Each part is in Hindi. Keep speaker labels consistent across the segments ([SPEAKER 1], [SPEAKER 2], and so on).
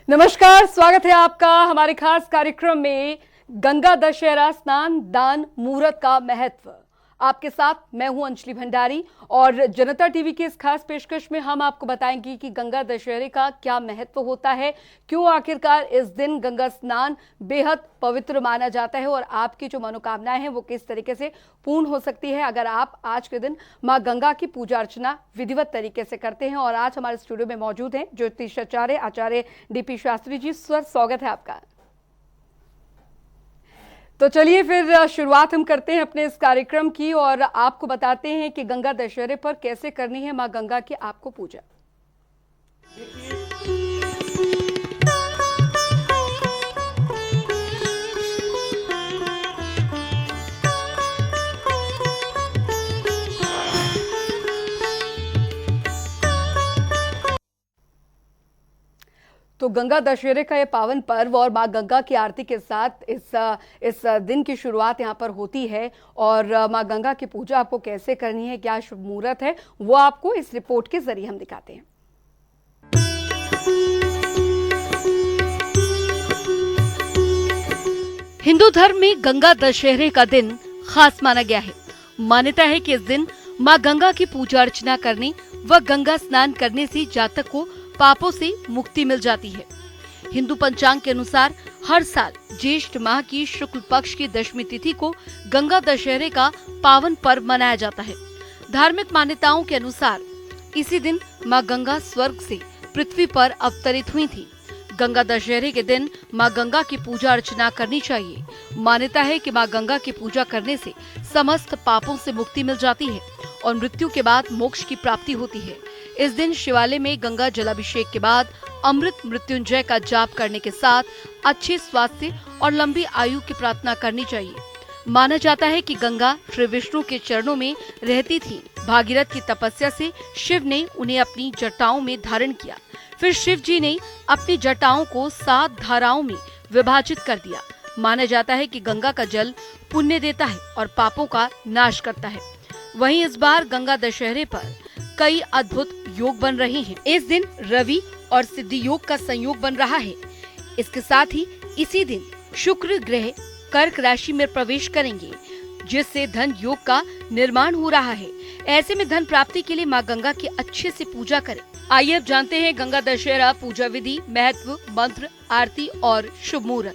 [SPEAKER 1] नमस्कार, स्वागत है आपका हमारे खास कार्यक्रम में गंगा दशहरा स्नान दान मुहूर्त का महत्व। आपके साथ मैं हूं अंजलि भंडारी और जनता टीवी की इस खास पेशकश में हम आपको बताएंगे कि गंगा दशहरे का क्या महत्व होता है, क्यों आखिरकार इस दिन गंगा स्नान बेहद पवित्र माना जाता है और आपकी जो मनोकामनाएं हैं वो किस तरीके से पूर्ण हो सकती है अगर आप आज के दिन मां गंगा की पूजा अर्चना विधिवत तरीके से करते हैं। और आज हमारे स्टूडियो में मौजूद हैं ज्योतिषाचार्य आचार्य डीपी शास्त्री जी। सर, स्वागत है आपका। तो चलिए फिर शुरुआत हम करते हैं अपने इस कार्यक्रम की और आपको बताते हैं कि गंगा दशहरे पर कैसे करनी है मां गंगा की आपको पूजा। तो गंगा दशहरे का ये पावन पर्व और मां गंगा की आरती के साथ इस दिन की शुरुआत यहाँ पर होती है। और मां गंगा की पूजा आपको कैसे करनी है, क्या शुभ मुहूर्त है, वो आपको इस रिपोर्ट के जरिए हम दिखाते हैं।
[SPEAKER 2] हिंदू धर्म में गंगा दशहरे का दिन खास माना गया है। मान्यता है कि इस दिन मां गंगा की पूजा अर्चना करने व गंगा स्नान करने से जातक को पापों से मुक्ति मिल जाती है। हिंदू पंचांग के अनुसार हर साल ज्येष्ठ माह की शुक्ल पक्ष की दशमी तिथि को गंगा दशहरे का पावन पर्व मनाया जाता है। धार्मिक मान्यताओं के अनुसार इसी दिन मां गंगा स्वर्ग से पृथ्वी पर अवतरित हुई थी। गंगा दशहरे के दिन मां गंगा की पूजा अर्चना करनी चाहिए। मान्यता है कि मां गंगा की पूजा करने से समस्त पापों से मुक्ति मिल जाती है और मृत्यु के बाद मोक्ष की प्राप्ति होती है। इस दिन शिवालय में गंगा जलाभिषेक के बाद अमृत मृत्युंजय का जाप करने के साथ अच्छे स्वास्थ्य और लंबी आयु की प्रार्थना करनी चाहिए। माना जाता है कि गंगा श्री विष्णु के चरणों में रहती थी। भागीरथ की तपस्या से शिव ने उन्हें अपनी जटाओं में धारण किया। फिर शिव जी ने अपनी जटाओं को 7 धाराओं में विभाजित कर दिया। माना जाता है कि गंगा का जल पुण्य देता है और पापों का नाश करता है। वहीं इस बार गंगा दशहरे पर कई अद्भुत योग बन रहे हैं। इस दिन रवि और सिद्धि योग का संयोग बन रहा है। इसके साथ ही इसी दिन शुक्र ग्रह कर्क राशि में प्रवेश करेंगे, जिससे धन योग का निर्माण हो रहा है। ऐसे में धन प्राप्ति के लिए मां गंगा की अच्छे से पूजा करें। आइए अब जानते हैं गंगा दशहरा पूजा विधि, महत्व, मंत्र, आरती और शुभ मुहूर्त।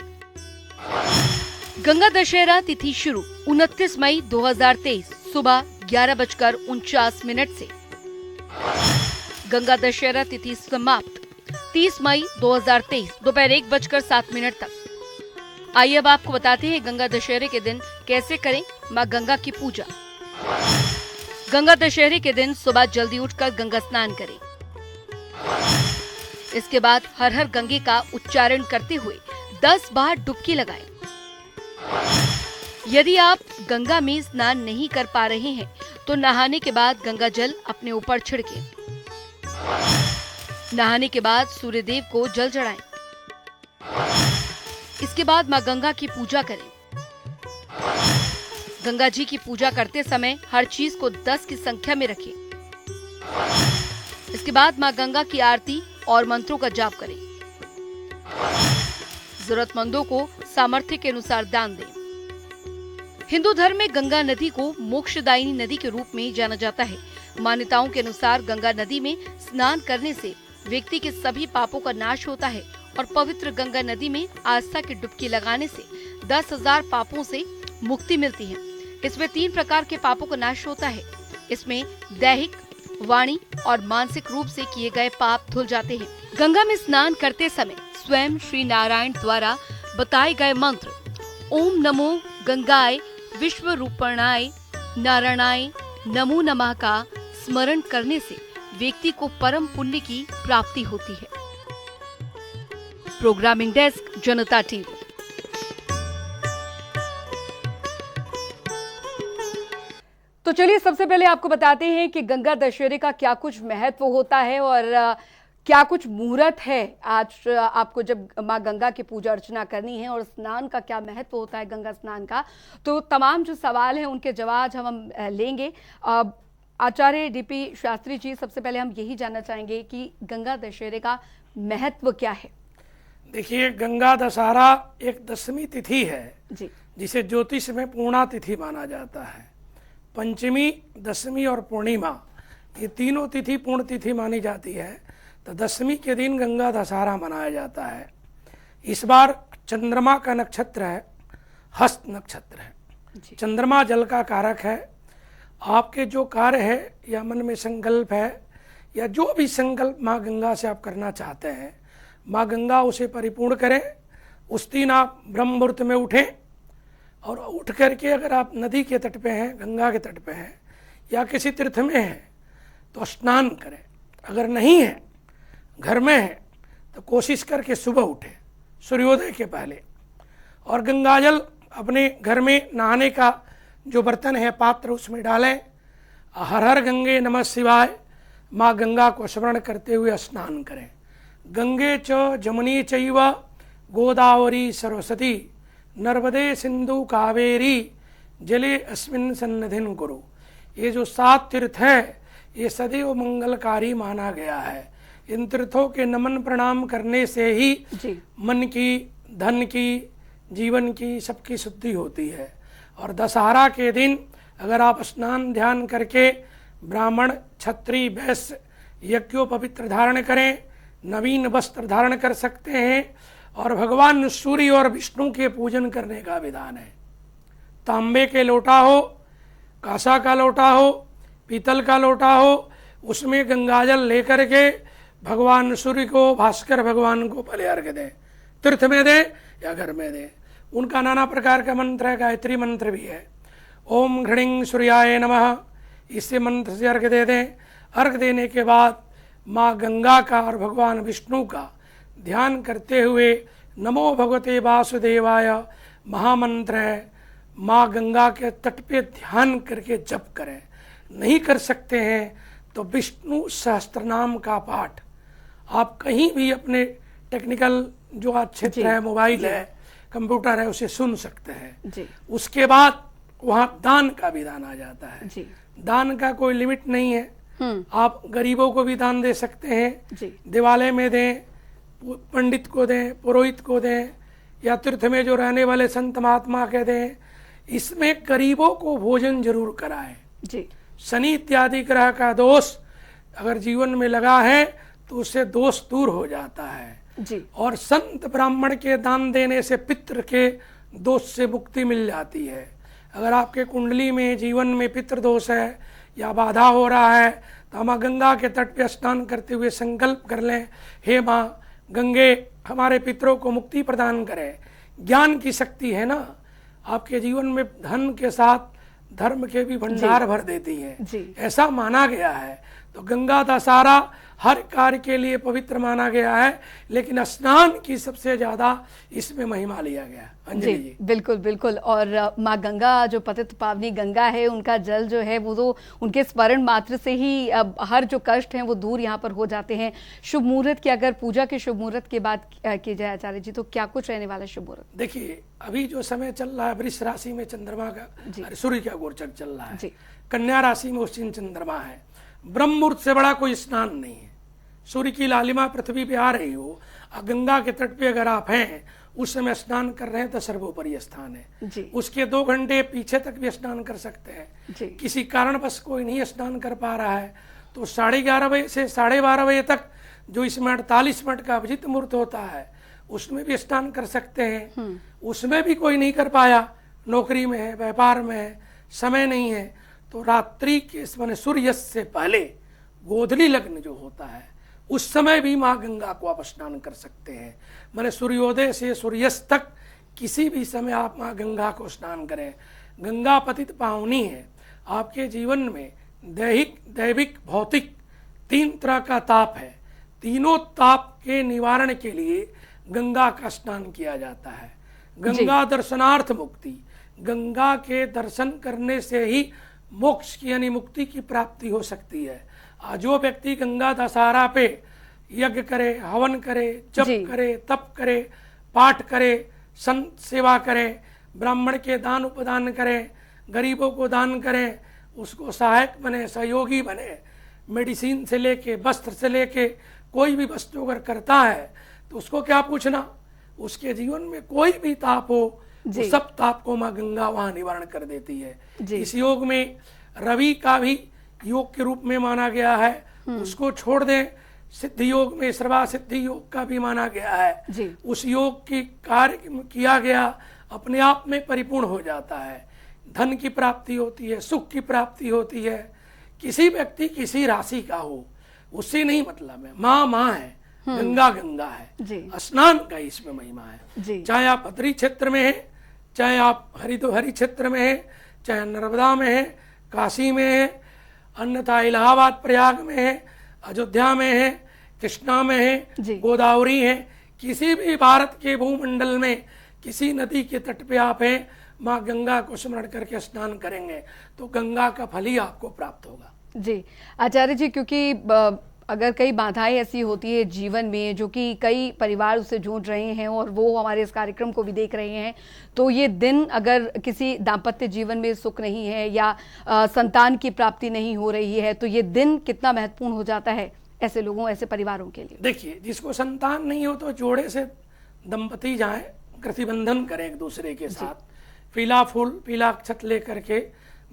[SPEAKER 2] गंगा दशहरा तिथि शुरू 29 मई 2023 सुबह 11:49 से। गंगा दशहरा तिथि समाप्त 30 मई 2023 दोपहर 1:07 तक। आइए अब आपको बताते हैं गंगा दशहरे के दिन कैसे करें मां गंगा की पूजा। गंगा दशहरे के दिन सुबह जल्दी उठकर गंगा स्नान करें। इसके बाद हर हर गंगे का उच्चारण करते हुए 10 बार डुबकी लगाएं। यदि आप गंगा में स्नान नहीं कर पा रहे हैं तो नहाने के बाद गंगा जल अपने ऊपर छिड़कें। नहाने के बाद सूर्य देव को जल चढ़ाएं। इसके बाद मां गंगा की पूजा करें। गंगा जी की पूजा करते समय हर चीज को 10 की संख्या में रखें। इसके बाद मां गंगा की आरती और मंत्रों का जाप करें। जरूरतमंदों को सामर्थ्य के अनुसार दान दें। हिंदू धर्म में गंगा नदी को मोक्षदायिनी नदी के रूप में जाना जाता है। मान्यताओं के अनुसार गंगा नदी में स्नान करने से व्यक्ति के सभी पापों का नाश होता है और पवित्र गंगा नदी में आस्था की डुबकी लगाने से 10,000 पापों से मुक्ति मिलती है। इसमें 3 प्रकार के पापों का नाश होता है। इसमें दैहिक, वाणी और मानसिक रूप से किए गए पाप धुल जाते हैं। गंगा में स्नान करते समय स्वयं श्री नारायण द्वारा बताए गए मंत्र ओम नमो गंगाय विश्व रूपणाय नारायणाय नमो नमः का स्मरण करने से व्यक्ति को परम पुण्य की प्राप्ति होती है। प्रोग्रामिंग डेस्क, जनता टीवी।
[SPEAKER 1] तो चलिए सबसे पहले आपको बताते हैं कि गंगा दशहरे का क्या कुछ महत्व होता है और क्या कुछ मुहूर्त है आज आपको जब मां गंगा की पूजा अर्चना करनी है और स्नान का क्या महत्व होता है गंगा स्नान का। तो तमाम जो सवाल हैं उनके जवाब हम लेंगे। आचार्य डीपी शास्त्री जी, सबसे पहले हम यही जानना चाहेंगे कि गंगा दशहरे का महत्व क्या है।
[SPEAKER 3] देखिए, गंगा दशहरा एक 10वीं तिथि है
[SPEAKER 1] जी
[SPEAKER 3] जिसे ज्योतिष में पूर्णा तिथि माना जाता है। पंचमी, 10वीं और पूर्णिमा, ये तीनों तिथि पूर्ण तिथि मानी जाती है। तो 10वीं के दिन गंगा दशहरा मनाया जाता है। इस बार चंद्रमा का नक्षत्र है, हस्त नक्षत्र है। चंद्रमा जल का कारक है। आपके जो कार्य है या मन में संकल्प है या जो भी संकल्प माँ गंगा से आप करना चाहते हैं, माँ गंगा उसे परिपूर्ण करें। उस दिन आप ब्रह्म मुहूर्त में उठें और उठ करके अगर आप नदी के तट पे हैं, गंगा के तट पे हैं या किसी तीर्थ में हैं तो स्नान करें। अगर नहीं है, घर में है, तो कोशिश करके सुबह उठें सूर्योदय के पहले, और गंगाजल अपने घर में नहाने का जो बर्तन है, पात्र, उसमें डालें। हर हर गंगे नमः शिवाय माँ गंगा को स्मरण करते हुए स्नान करें। गंगे च जमुनी चैव गोदावरी सरस्वती नर्मदे सिंधु कावेरी जले अस्मिन् सन्निधिं कुरु। ये जो 7 तीर्थ हैं, ये सदैव मंगलकारी माना गया है। इन तीर्थों के नमन प्रणाम करने से ही मन की, धन की, जीवन की, सबकी शुद्धि होती है। और दशहरा के दिन अगर आप स्नान ध्यान करके ब्राह्मण, क्षत्रिय, वैश्य यज्ञोपवित्र धारण करें, नवीन वस्त्र धारण कर सकते हैं। और भगवान सूर्य और विष्णु के पूजन करने का विधान है। तांबे के लोटा हो, कांसा का लोटा हो, पीतल का लोटा हो, उसमें गंगाजल लेकर के भगवान सूर्य को, भास्कर भगवान को पहले अर्घ्य दें। तीर्थ में दें या घर में दें। उनका नाना प्रकार का मंत्र है, गायत्री मंत्र भी है। ओम घृणिं सूर्याय नमः, इससे मंत्र से अर्घ्य दे दें। अर्घ्य देने के बाद माँ गंगा का और भगवान विष्णु का ध्यान करते हुए नमो भगवते वासुदेवाय महामंत्र है, माँ गंगा के तट पे ध्यान करके जप करें। नहीं कर सकते हैं तो विष्णु सहस्त्रनाम का पाठ आप कहीं भी अपने टेक्निकल जो आज क्षेत्र है, मोबाइल है, कंप्यूटर है, उसे सुन सकते हैं। उसके बाद वहाँ दान का विधान आ जाता है। दान का कोई लिमिट नहीं है। आप गरीबों को भी दान दे सकते हैं, दिवालय में दें, पंडित को दें, पुरोहित को दें, या तीर्थ में जो रहने वाले संत महात्मा के दें। इसमें गरीबों को भोजन जरूर कराएं। शनि इत्यादि ग्रह का दोष अगर जीवन में लगा है तो उससे दोष दूर हो जाता है। और संत ब्राह्मण के दान देने से पितृ के दोष से मुक्ति मिल जाती है। अगर आपके कुंडली में जीवन में पितृ दोष है या बाधा हो रहा है तो माँ गंगा के तट पे स्नान करते हुए संकल्प कर लें, हे माँ गंगे हमारे पितरों को मुक्ति प्रदान करें। ज्ञान की शक्ति है ना, आपके जीवन में धन के साथ धर्म के भी भंडार भर देती है, ऐसा माना गया है। तो गंगा दशहरा हर कार्य के लिए पवित्र माना गया है, लेकिन स्नान की सबसे ज्यादा इसमें महिमा लिया गया। अंजलि जी,
[SPEAKER 1] बिल्कुल बिल्कुल। और माँ गंगा जो पतित पावनी गंगा है, उनका जल जो है वो तो उनके स्मरण मात्र से ही हर जो कष्ट हैं वो दूर यहाँ पर हो जाते हैं। शुभ मुहूर्त की अगर पूजा के शुभ मुहूर्त की बात की जाए आचार्य जी, तो क्या कुछ रहने वाला शुभ मुहूर्त?
[SPEAKER 3] देखिए, अभी जो समय चल रहा है, वृष राशि में चंद्रमा का, सूर्य का गोचर चल रहा है। कन्या राशि में उस दिन चंद्रमा है। ब्रह्म मुहूर्त से बड़ा कोई स्नान नहीं है। सूर्य की लालिमा पृथ्वी पे आ रही हो, गंगा के तट पे अगर आप हैं, उस समय स्नान कर रहे हैं तो सर्वोपरि स्थान है। उसके 2 घंटे पीछे तक भी स्नान कर सकते हैं। किसी कारणवश कोई नहीं स्नान कर पा रहा है तो 11:30 बजे से 12:30 बजे तक जो इसमें 48 मिनट का अभिजित मुहूर्त होता है, उसमें भी स्नान कर सकते हैं। उसमें भी कोई नहीं कर पाया, नौकरी में है, व्यापार में है, समय नहीं है, तो रात्रि के माने सूर्यास्त से पहले गोधली लग्न जो होता है, उस समय भी माँ गंगा को आप स्नान कर सकते हैं। माने सूर्योदय से सूर्यास्त तक किसी भी समय आप माँ गंगा को स्नान करें। गंगा पतित पावनी है। आपके जीवन में दैहिक, दैविक, भौतिक 3 तरह का ताप है। तीनों ताप के निवारण के लिए गंगा का स्नान किया जाता है। गंगा दर्शनार्थ मुक्ति, गंगा के दर्शन करने से ही मोक्ष की यानी मुक्ति की प्राप्ति हो सकती है। जो व्यक्ति गंगा दशहरा पे यज्ञ करे, हवन करे, जप करे, तप करे, पाठ करे, संत सेवा करे, ब्राह्मण के दान उपदान करें, गरीबों को दान करें, उसको सहायक बने, सहयोगी बने, मेडिसिन से लेके, वस्त्र से लेके कोई भी वस्तु अगर करता है तो उसको क्या पूछना, उसके जीवन में कोई भी ताप हो,
[SPEAKER 1] जी।
[SPEAKER 3] वो सब ताप को माँ गंगा वहाँ निवारण कर देती है।
[SPEAKER 1] जी।
[SPEAKER 3] इस योग में रवि का भी योग के रूप में माना गया है, उसको छोड़ दें। सिद्धि योग में सर्वा सिद्धि योग का भी माना गया है।
[SPEAKER 1] जी।
[SPEAKER 3] उस योग की कार्य किया गया अपने आप में परिपूर्ण हो जाता है। धन की प्राप्ति होती है, सुख की प्राप्ति होती है। किसी व्यक्ति किसी राशि का हो, उससे नहीं मतलब है। माँ माँ है, गंगा गंगा है।
[SPEAKER 1] जी।
[SPEAKER 3] स्नान का इसमें महिमा है।
[SPEAKER 1] जी।
[SPEAKER 3] चाहे आप बद्री क्षेत्र में हैं, चाहे आप हरि क्षेत्र में हैं, चाहे नर्मदा में हैं, काशी में हैं, अन्यथा इलाहाबाद प्रयाग में हैं, अयोध्या में हैं, कृष्णा में
[SPEAKER 1] जी।
[SPEAKER 3] हैं, गोदावरी हैं, किसी भी भारत के भूमंडल में किसी नदी के तट पे आप हैं, माँ गंगा को स्मरण करके स्नान करेंगे तो गंगा का फल ही आपको प्राप्त होगा।
[SPEAKER 1] जी आचार्य जी, क्योंकि अगर कई बाधाएं ऐसी होती है जीवन में जो कि कई परिवार उससे जूझ रहे हैं और वो हमारे इस कार्यक्रम को भी देख रहे हैं, तो ये दिन अगर किसी दाम्पत्य जीवन में सुख नहीं है या संतान की प्राप्ति नहीं हो रही है, तो ये दिन कितना महत्वपूर्ण हो जाता है ऐसे लोगों, ऐसे परिवारों के लिए।
[SPEAKER 3] देखिए, जिसको संतान नहीं हो तो जोड़े से दंपति जाएं, गठबंधन करें एक दूसरे के साथ, पीला फूल पीला अक्षत लेकर के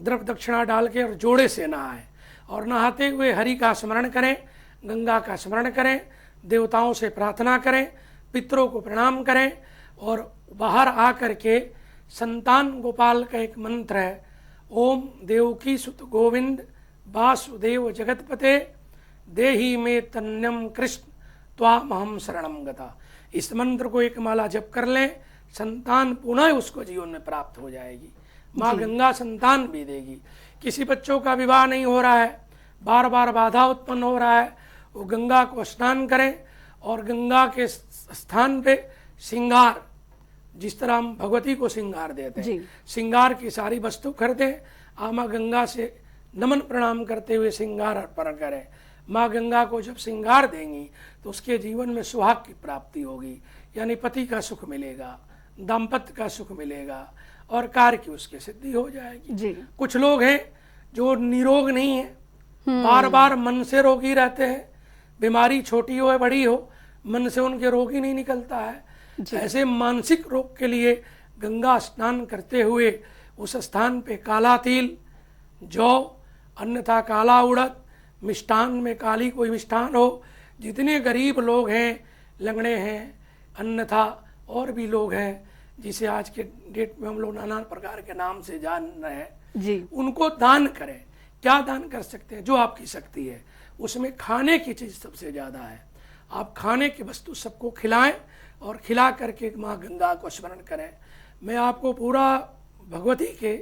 [SPEAKER 3] द्रव दक्षिणा डाल के और जोड़े से नहाएं और नहाते हुए हरि का स्मरण करें, गंगा का स्मरण करें, देवताओं से प्रार्थना करें, पितरों को प्रणाम करें और बाहर आकर के संतान गोपाल का एक मंत्र है, ओम देवकी सुत गोविंद वासुदेव जगतपते देहि में तन्यम कृष्ण त्वामहम शरणम गता। इस मंत्र को एक माला जप कर लें, संतान पुनः उसको जीवन में प्राप्त हो जाएगी। माँ गंगा संतान भी देगी। किसी बच्चों का विवाह नहीं हो रहा है, बार बार बाधा उत्पन्न हो रहा है, वो गंगा को स्नान करें और गंगा के स्थान पे श्रृंगार, जिस तरह हम भगवती को श्रृंगार देते हैं, श्रृंगार की सारी वस्तु खरीदें, माँ गंगा से नमन प्रणाम करते हुए श्रृंगार अर्पण करें। माँ गंगा को जब श्रृंगार देंगी तो उसके जीवन में सुहाग की प्राप्ति होगी, यानी पति का सुख मिलेगा, दाम्पत्य का सुख मिलेगा और कार्य की उसकी सिद्धि हो जाएगी।
[SPEAKER 1] जी।
[SPEAKER 3] कुछ लोग हैं जो निरोग नहीं है, बार बार मन से रोगी रहते हैं, बीमारी छोटी हो या बड़ी हो, मन से उनके रोग ही नहीं निकलता है। ऐसे मानसिक रोग के लिए गंगा स्नान करते हुए उस स्थान पे काला तिल, जौ, अन्यथा काला उड़द, मिष्ठान में काली कोई मिष्ठान हो, जितने गरीब लोग हैं, लंगड़े हैं, अन्यथा और भी लोग हैं जिसे आज के डेट में हम लोग नाना प्रकार के नाम से जान रहे हैं
[SPEAKER 1] जी,
[SPEAKER 3] उनको दान करें। क्या दान कर सकते हैं? जो आपकी शक्ति है। उसमें खाने की चीज सबसे ज्यादा है। आप खाने की वस्तु सबको खिलाएं और खिला करके माँ गंगा को स्मरण करें। मैं आपको पूरा भगवती के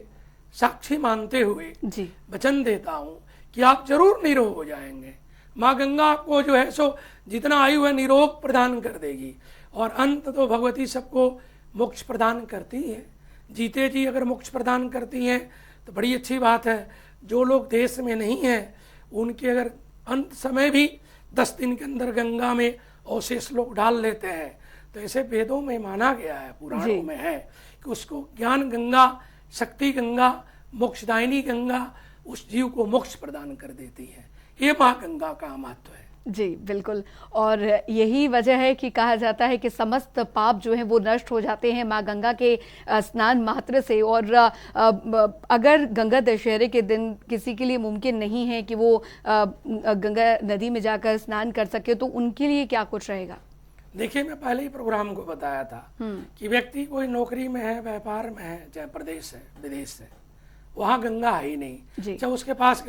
[SPEAKER 3] साक्षी मानते हुए
[SPEAKER 1] जी,
[SPEAKER 3] वचन देता हूँ कि आप जरूर निरोग हो जाएंगे। माँ गंगा आपको जो है सो जितना आयु है निरोग प्रदान कर देगी और अंत तो भगवती सबको मोक्ष प्रदान करती है। जीते जी अगर मोक्ष प्रदान करती हैं तो बड़ी अच्छी बात है। जो लोग देश में नहीं हैं उनके अगर अंत समय भी 10 दिन के अंदर गंगा में अवशेष लोग डाल लेते हैं तो ऐसे वेदों में माना गया है, पुराणों में है कि उसको ज्ञान गंगा, शक्ति गंगा, मोक्षदायिनी गंगा उस जीव को मोक्ष प्रदान कर देती है। ये माँ गंगा का महत्व है।
[SPEAKER 1] जी बिल्कुल, और यही वजह है कि कहा जाता है कि समस्त पाप जो हैं वो नष्ट हो जाते हैं माँ गंगा के स्नान मात्र से। और अगर गंगा दशहरे के दिन किसी के लिए मुमकिन नहीं है कि वो गंगा नदी में जाकर स्नान कर सके तो उनके लिए क्या कुछ रहेगा?
[SPEAKER 3] देखिए, मैं पहले ही प्रोग्राम को बताया था कि व्यक्ति कोई नौकरी में है, व्यापार में है, चाहे प्रदेश है, विदेश है, वहाँ गंगा है ही नहीं, चाहे उसके पास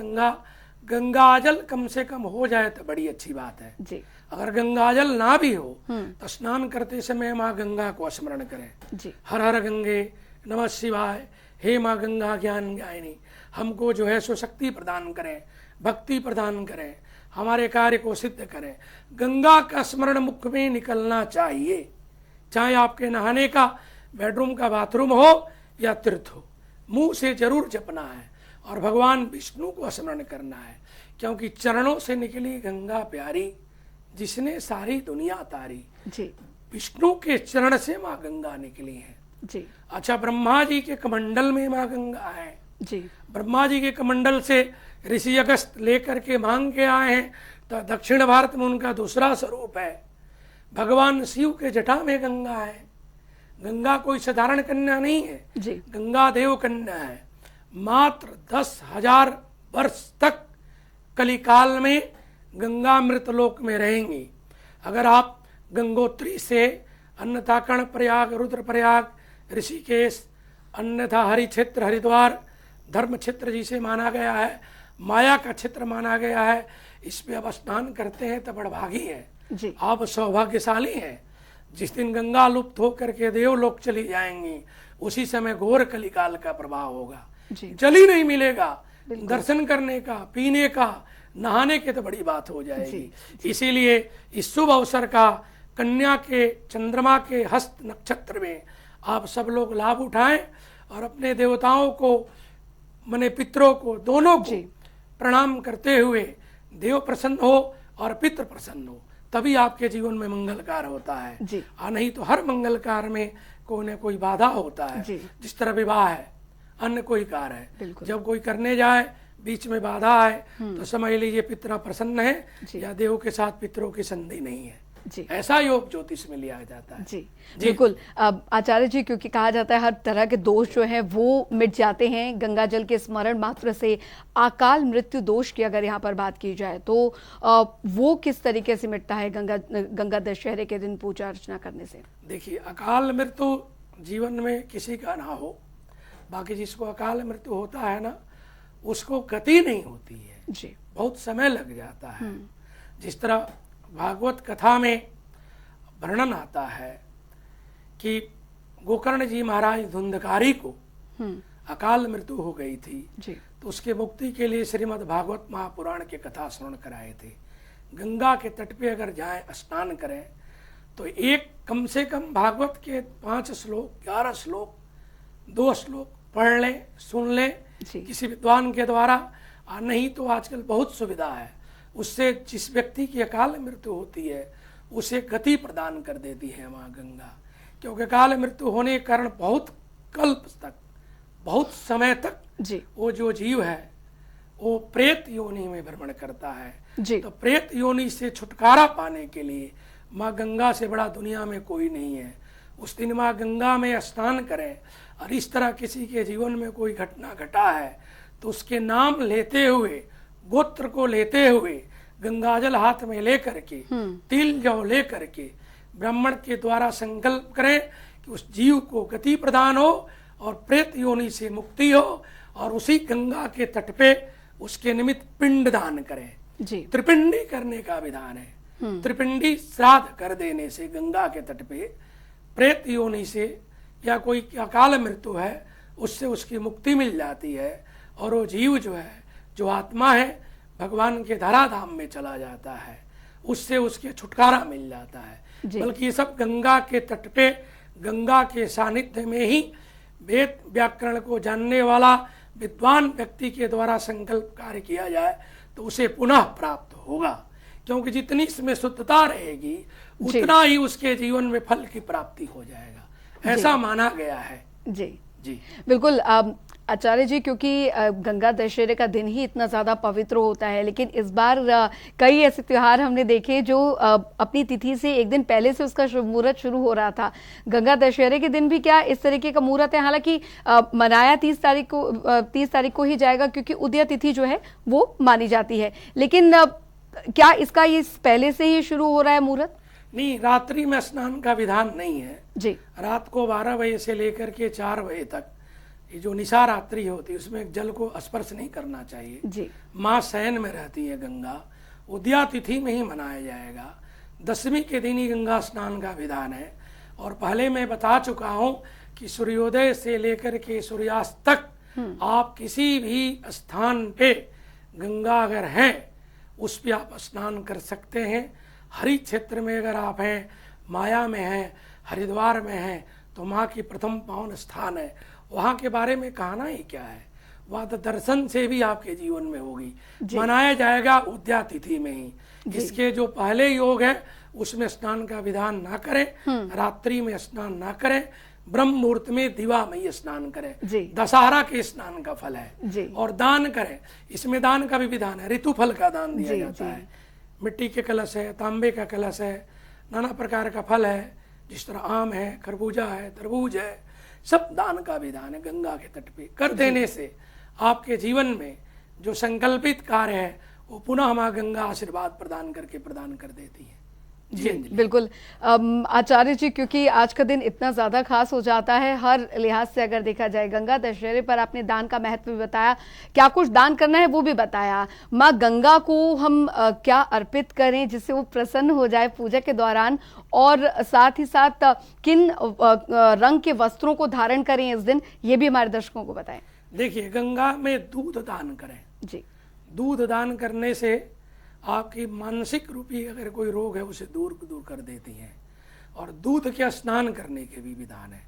[SPEAKER 3] गंगाजल कम से कम हो जाए तो बड़ी अच्छी बात है
[SPEAKER 1] जी।
[SPEAKER 3] अगर गंगाजल ना भी हो तो स्नान करते समय माँ गंगा को स्मरण करें
[SPEAKER 1] जी।
[SPEAKER 3] हर हर गंगे नमः शिवाय, हे माँ गंगा ज्ञान ज्ञायिनी, हमको जो है सो शक्ति प्रदान करें, भक्ति प्रदान करें, हमारे कार्य को सिद्ध करें। गंगा का स्मरण मुख में निकलना चाहिए, चाहे आपके नहाने का बेडरूम का बाथरूम हो या तीर्थ हो, मुंह से जरूर जपना है और भगवान विष्णु को स्मरण करना है, क्योंकि चरणों से निकली गंगा प्यारी, जिसने सारी दुनिया तारी।
[SPEAKER 1] जी।
[SPEAKER 3] विष्णु के चरण से माँ गंगा निकली है।
[SPEAKER 1] जी।
[SPEAKER 3] अच्छा, ब्रह्मा जी के कमंडल में माँ गंगा है।
[SPEAKER 1] जी।
[SPEAKER 3] ब्रह्मा जी के कमंडल से ऋषि अगस्त लेकर के मांग के आए हैं, तो दक्षिण भारत में उनका दूसरा स्वरूप है। भगवान शिव के जटा में गंगा है। गंगा कोई साधारण कन्या नहीं है,
[SPEAKER 1] जी
[SPEAKER 3] गंगा देव कन्या है। मात्र 10,000 वर्ष तक कलिकाल में गंगा मृतलोक में रहेंगी। अगर आप गंगोत्री से अन्यथा कर्णप्रयाग, रुद्रप्रयाग, ऋषिकेश, अन्यथा हरि क्षेत्र हरिद्वार धर्म क्षेत्र जिसे माना गया है, माया का क्षेत्र माना गया है, इसमें आप स्नान करते हैं तो बड़भागी हैं,
[SPEAKER 1] जी
[SPEAKER 3] आप सौभाग्यशाली हैं। जिस दिन गंगा लुप्त होकर के देवलोक चली जाएंगी, उसी समय घोर कलिकाल का प्रभाव होगा।
[SPEAKER 1] जी
[SPEAKER 3] जल ही नहीं मिलेगा दर्शन करने का, पीने का, नहाने की तो बड़ी बात हो जाएगी। इसीलिए इस शुभ अवसर का कन्या के चंद्रमा के हस्त नक्षत्र में आप सब लोग लाभ उठाएं और अपने देवताओं को, मने पितरों को, दोनों को प्रणाम करते हुए देव प्रसन्न हो और पितृ प्रसन्न हो, तभी आपके जीवन में मंगल कार्य होता है।
[SPEAKER 1] जी।
[SPEAKER 3] नहीं तो हर मंगल कार्य में कोई न कोई बाधा होता है।
[SPEAKER 1] जी।
[SPEAKER 3] जिस तरह विवाह है, अन्य कोई कार्य है,
[SPEAKER 1] बिल्कुल।
[SPEAKER 3] जब कोई करने जाए बीच में बाधा है तो समझ लीजिए पितरा प्रसन्न है या देव के साथ पितरों की संधि नहीं है।
[SPEAKER 1] जी
[SPEAKER 3] ऐसा योग ज्योतिष में लिया जाता है।
[SPEAKER 1] जी बिल्कुल। आचार्य जी, क्योंकि कहा जाता है हर तरह के दोष जो हैं वो मिट जाते हैं गंगा जल के स्मरण मात्र से। अकाल मृत्यु दोष की अगर यहाँ पर बात की जाए तो वो किस तरीके से मिटता है गंगा दशहरे के दिन पूजा अर्चना करने से?
[SPEAKER 3] देखिए, अकाल मृत्यु जीवन में किसी का ना हो, बाकी जिसको अकाल मृत्यु होता है ना, उसको गति नहीं होती है
[SPEAKER 1] जी,
[SPEAKER 3] बहुत समय लग जाता है। जिस तरह भागवत कथा में वर्णन आता है कि गोकर्ण जी महाराज धुंधकारी को अकाल मृत्यु हो गई थी,
[SPEAKER 1] जी
[SPEAKER 3] तो उसके मुक्ति के लिए श्रीमद् भागवत महापुराण के कथा श्रवण कराए थे। गंगा के तट पे अगर जाएं, स्नान करें, तो एक कम से कम भागवत के 5 श्लोक, 11 श्लोक, 2 श्लोक पढ़ लें, सुन लें किसी विद्वान के द्वारा। नहीं तो आजकल बहुत सुविधा है, उससे जिस व्यक्ति की अकाल मृत्यु होती है उसे गति प्रदान कर देती है माँ गंगा। क्योंकि अकाल मृत्यु होने के कारण बहुत कल्प तक, बहुत समय तक
[SPEAKER 1] जी
[SPEAKER 3] वो जो जीव है वो प्रेत योनि में भ्रमण करता है।
[SPEAKER 1] जी
[SPEAKER 3] तो प्रेत योनि से छुटकारा पाने के लिए माँ गंगा से बड़ा दुनिया में कोई नहीं है। उस दिन माँ गंगा में स्नान करें, और इस तरह किसी के जीवन में कोई घटना घटा है तो उसके नाम लेते हुए, गोत्र को लेते हुए, गंगाजल हाथ में लेकर के, तिल जौ लेकर के ब्राह्मण के द्वारा संकल्प करें कि उस जीव को गति प्रदान हो और प्रेत योनि से मुक्ति हो, और उसी गंगा के तट पे उसके निमित्त पिंड दान करें।
[SPEAKER 1] जी
[SPEAKER 3] त्रिपिंडी करने का विधान है। त्रिपिंडी श्राद्ध कर देने से गंगा के तट पे प्रेत योनि से या कोई अकाल मृत्यु है उससे उसकी मुक्ति मिल जाती है, और वो जीव जो है, जो आत्मा है, भगवान के धराधाम में चला जाता है, उससे उसके छुटकारा मिल जाता है। बल्कि ये सब गंगा के तट पे, गंगा के सानिध्य में ही वेद व्याकरण को जानने वाला विद्वान व्यक्ति के द्वारा संकल्प कार्य किया जाए तो उसे पुनः प्राप्त होगा। क्योंकि जितनी इसमें शुद्धता रहेगी उतना ही उसके जीवन में फल की प्राप्ति हो जाएगा, ऐसा माना गया है।
[SPEAKER 1] जी
[SPEAKER 3] जी
[SPEAKER 1] बिल्कुल। आचार्य जी, क्योंकि गंगा दशहरे का दिन ही इतना ज़्यादा पवित्र होता है, लेकिन इस बार कई ऐसे त्योहार हमने देखे जो अपनी तिथि से एक दिन पहले से उसका शुभ मुहूर्त शुरू हो रहा था। गंगा दशहरे के दिन भी क्या इस तरीके का मुहूर्त है? हालांकि मनाया 30 तारीख को ही जाएगा, क्योंकि उदय तिथि जो है वो मानी जाती है, लेकिन क्या इसका ये पहले से ही शुरू हो रहा है मुहूर्त?
[SPEAKER 3] नहीं, रात्रि में स्नान का विधान नहीं है
[SPEAKER 1] जी।
[SPEAKER 3] रात को 12 बजे से लेकर के 4 बजे तक ये जो निशा रात्रि होती है उसमें जल को स्पर्श नहीं करना चाहिए।
[SPEAKER 1] जी।
[SPEAKER 3] माँ शयन में रहती है गंगा, उदया तिथि में ही मनाया जाएगा। 10वीं के दिन ही गंगा स्नान का विधान है। और पहले मैं बता चुका हूँ कि सूर्योदय से लेकर के सूर्यास्त तक आप किसी भी स्थान पे गंगा अगर है उस पर आप स्नान कर सकते हैं। हरि क्षेत्र में अगर आप हैं, माया में हैं, हरिद्वार में हैं, तो माँ की प्रथम पावन स्थान है। वहाँ के बारे में कहना ही क्या है, वहाँ तो दर्शन से भी आपके जीवन में होगी। मनाया जाएगा उद्या तिथि में ही। जिसके जो पहले योग है उसमें स्नान का विधान ना करें, रात्रि में स्नान ना करें, ब्रह्म मुहूर्त में दिवा में ही स्नान करें। दशहरा के स्नान का फल है। और दान करें, इसमें दान का भी विधान है। ऋतु फल का दान दिया जाता है। मिट्टी के कलश है, तांबे का कलश है, नाना प्रकार का फल है, जिस तरह आम है, खरबूजा है, तरबूज है, सब दान का विधान है। गंगा के तट पे कर देने से आपके जीवन में जो संकल्पित कार्य है वो पुनः माँ गंगा आशीर्वाद प्रदान कर देती है। जी अंजलि।
[SPEAKER 1] बिल्कुल आचार्य जी, क्योंकि आज का दिन इतना ज़्यादा खास हो जाता है हर लिहाज से अगर देखा जाए। गंगा दशहरे पर आपने दान का महत्व भी बताया, क्या कुछ दान करना है वो भी बताया। माँ गंगा को हम क्या अर्पित करें जिससे वो प्रसन्न हो जाए पूजा के दौरान, और साथ ही साथ किन रंग के वस्त्रों को धारण करें इस दिन, ये भी हमारे दर्शकों को बताएं।
[SPEAKER 3] देखिए, गंगा में दूध दान करें
[SPEAKER 1] जी।
[SPEAKER 3] दूध दान करने से आपकी मानसिक रूपी अगर कोई रोग है उसे दूर कर देती हैं। और दूध के स्नान करने के भी विधान है,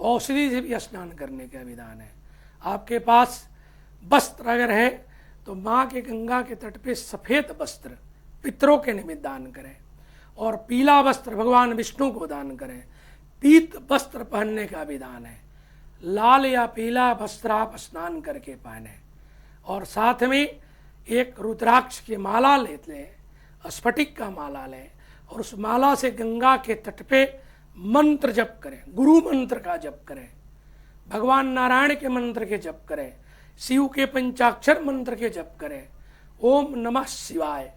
[SPEAKER 3] औषधि से भी स्नान करने का विधान है। आपके पास वस्त्र अगर है तो माँ के गंगा के तट पे सफ़ेद वस्त्र पितरों के निमित्त दान करें, और पीला वस्त्र भगवान विष्णु को दान करें। पीत वस्त्र पहनने का विधान है, लाल या पीला वस्त्र आप स्नान करके पहने, और साथ में एक रुद्राक्ष की माला लें, स्फटिक का माला लें, और उस माला से गंगा के तट पे मंत्र जप करें, गुरु मंत्र का जप करें, भगवान नारायण के मंत्र के जप करें, शिव के पंचाक्षर मंत्र के जप करें। ओम नमः शिवाय,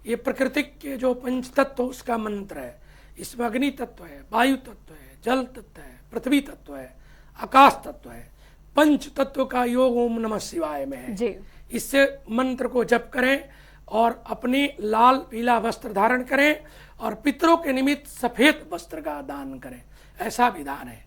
[SPEAKER 3] ये प्रकृतिक के जो पंच तत्व उसका मंत्र है। इसमें अग्नि तत्व है, वायु तत्व है, जल तत्व है, पृथ्वी तत्व है, आकाश तत्व है। पंच तत्व का योग ओम नमः शिवाय में है
[SPEAKER 1] जी।
[SPEAKER 3] इससे मंत्र को जप करें और अपनी लाल पीला वस्त्र धारण करें, और पितरों के निमित्त सफेद वस्त्र का दान करें, ऐसा विधान है।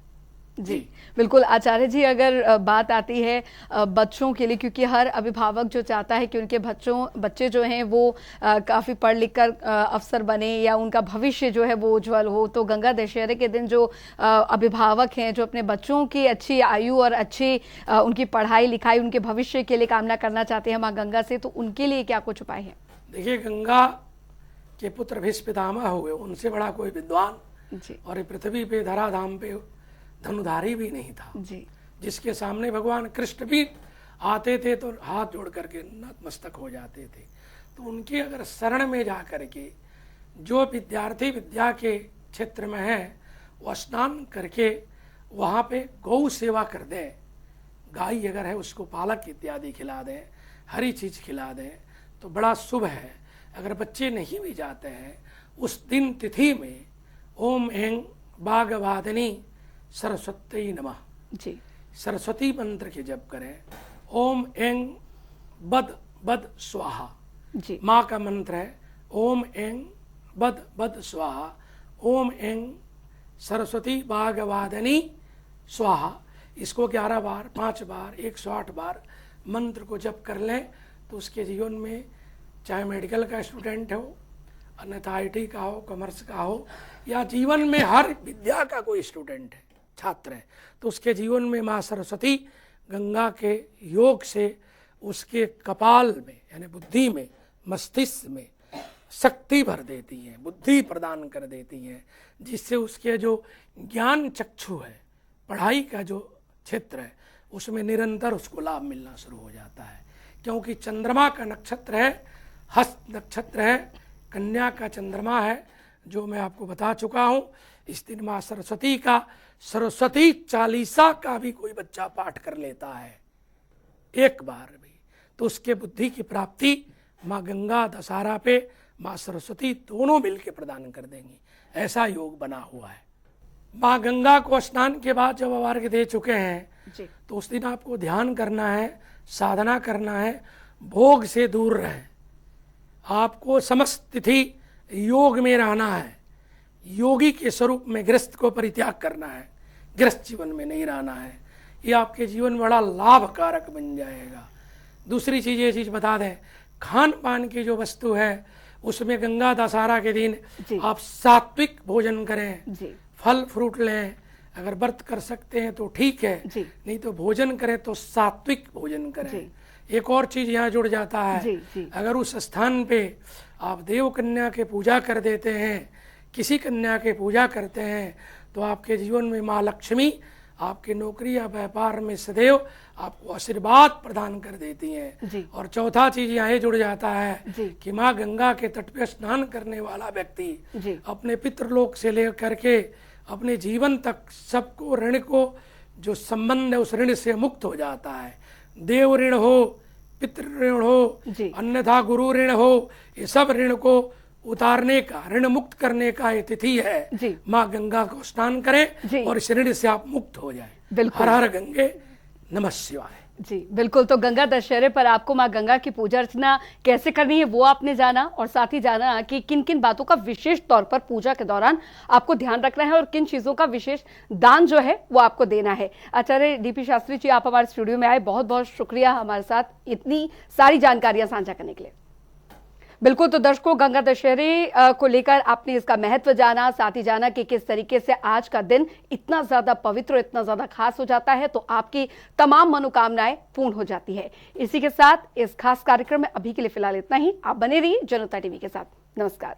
[SPEAKER 1] जी बिल्कुल आचार्य जी, अगर बात आती है बच्चों के लिए, क्योंकि हर अभिभावक जो चाहता है कि उनके बच्चे जो हैं वो काफ़ी पढ़ लिख कर अफसर बने या उनका भविष्य जो है वो उज्जवल हो, तो गंगा दशहरे के दिन जो अभिभावक हैं जो अपने बच्चों की अच्छी आयु और अच्छी उनकी पढ़ाई लिखाई, उनके भविष्य के लिए कामना करना चाहते हैं माँ गंगा से, तो उनके लिए क्या कुछ उपाय हैं?
[SPEAKER 3] देखिए, गंगा के पुत्र भीष्म पितामह हुए, उनसे बड़ा कोई विद्वान
[SPEAKER 1] जी।
[SPEAKER 3] और पृथ्वी पे धराधाम पे धनुधारी भी नहीं था
[SPEAKER 1] जी।
[SPEAKER 3] जिसके सामने भगवान कृष्ण भी आते थे तो हाथ जोड़ करके नतमस्तक हो जाते थे। तो उनकी अगर शरण में जा करके जो विद्यार्थी विद्या के क्षेत्र में है वह स्नान करके वहाँ पे गौ सेवा कर दें, गाय अगर है उसको पालक इत्यादि खिला दें, हरी चीज़ खिला दें तो बड़ा शुभ है। अगर बच्चे नहीं भी जाते हैं उस दिन तिथि में ओम ऐं बागवादिनी सरस्वती नमः
[SPEAKER 1] जी।
[SPEAKER 3] सरस्वती मंत्र के जप करें। ओम ऐं बद बद स्वाहा
[SPEAKER 1] जी।
[SPEAKER 3] माँ का मंत्र है, ओम ऐं बद बद स्वाहा, ओम ऐं सरस्वती बागवादिनी स्वाहा। इसको 11 बार, 5 बार, 108 बार मंत्र को जप कर लें तो उसके जीवन में, चाहे मेडिकल का स्टूडेंट हो, अन्यथा IT का हो, कॉमर्स का हो, या जीवन में हर विद्या का कोई स्टूडेंट है, छात्र है, तो उसके जीवन में माँ सरस्वती गंगा के योग से उसके कपाल में यानी बुद्धि में, मस्तिष्क में शक्ति भर देती हैं, बुद्धि प्रदान कर देती हैं, जिससे उसके जो ज्ञान चक्षु है, पढ़ाई का जो क्षेत्र है, उसमें निरंतर उसको लाभ मिलना शुरू हो जाता है। क्योंकि चंद्रमा का नक्षत्र है, हस्त नक्षत्र है, कन्या का चंद्रमा है, जो मैं आपको बता चुका हूँ। इस दिन माँ सरस्वती का सरस्वती चालीसा का भी कोई बच्चा पाठ कर लेता है एक बार भी, तो उसके बुद्धि की प्राप्ति माँ गंगा दशहरा पे माँ सरस्वती दोनों मिलकर प्रदान कर देंगी, ऐसा योग बना हुआ है। माँ गंगा को स्नान के बाद जब अर्घ्य दे चुके हैं
[SPEAKER 1] जी।
[SPEAKER 3] तो उस दिन आपको ध्यान करना है, साधना करना है, भोग से दूर रहें। आपको समस्त तिथि योग में रहना है, योगी के स्वरूप में गृहस्थ को परित्याग करना है, गृहस्थ जीवन में नहीं रहना है। ये आपके जीवन में बड़ा लाभकारक बन जाएगा। दूसरी चीज़, ये चीज़ बता दें, खान पान की जो वस्तु है उसमें गंगा दशहरा के दिन आप सात्विक भोजन करें,
[SPEAKER 1] जी।
[SPEAKER 3] फल फ्रूट लें, अगर व्रत कर सकते हैं तो ठीक है, नहीं तो भोजन करें तो सात्विक भोजन करें। एक और चीज़ यहाँ जुड़ जाता है, अगर उस स्थान पे आप देव कन्या के पूजा कर देते हैं, किसी कन्या के पूजा करते हैं, तो आपके जीवन में माँ लक्ष्मी आपकी नौकरी या व्यापार में सदैव आपको आशीर्वाद प्रदान कर देती हैं।
[SPEAKER 1] जी।
[SPEAKER 3] और चौथा चीज यहाँ जुड़ जाता है
[SPEAKER 1] जी।
[SPEAKER 3] कि माँ गंगा के तट पे स्नान करने वाला व्यक्ति
[SPEAKER 1] जी।
[SPEAKER 3] अपने पितृलोक से लेकर के अपने जीवन तक सबको ऋण को जो संबंध है उस ऋण से मुक्त हो जाता है। देव ऋण हो, पितृ ऋण हो,
[SPEAKER 1] जी।
[SPEAKER 3] अन्यथा गुरु ऋण हो, ये सब ऋण को उतारने का, ऋण मुक्त करने का ये तिथि है।
[SPEAKER 1] जी।
[SPEAKER 3] माँ गंगा को स्नान
[SPEAKER 1] जी।
[SPEAKER 3] करें और इस ऋण से आप मुक्त हो जाए।
[SPEAKER 1] बिल्कुल।
[SPEAKER 3] हर हर गंगे नमः शिवाय।
[SPEAKER 1] जी बिल्कुल। तो गंगा दशहरे पर आपको माँ गंगा की पूजा अर्चना कैसे करनी है वो आपने जाना, और साथ ही जाना कि किन किन बातों का विशेष तौर पर पूजा के दौरान आपको ध्यान रखना है और किन चीजों का विशेष दान जो है वो आपको देना है। आचार्य डीपी शास्त्री जी, आप हमारे स्टूडियो में आए, बहुत बहुत शुक्रिया हमारे साथ इतनी सारी जानकारियां साझा करने के लिए। बिल्कुल। तो दर्शकों, गंगा दशहरे को लेकर आपने इसका महत्व जाना, साथ ही जाना कि किस तरीके से आज का दिन इतना ज्यादा पवित्र, इतना ज्यादा खास हो जाता है, तो आपकी तमाम मनोकामनाएं पूर्ण हो जाती है। इसी के साथ इस खास कार्यक्रम में अभी के लिए फिलहाल इतना ही। आप बने रहिए जनता टीवी के साथ। नमस्कार।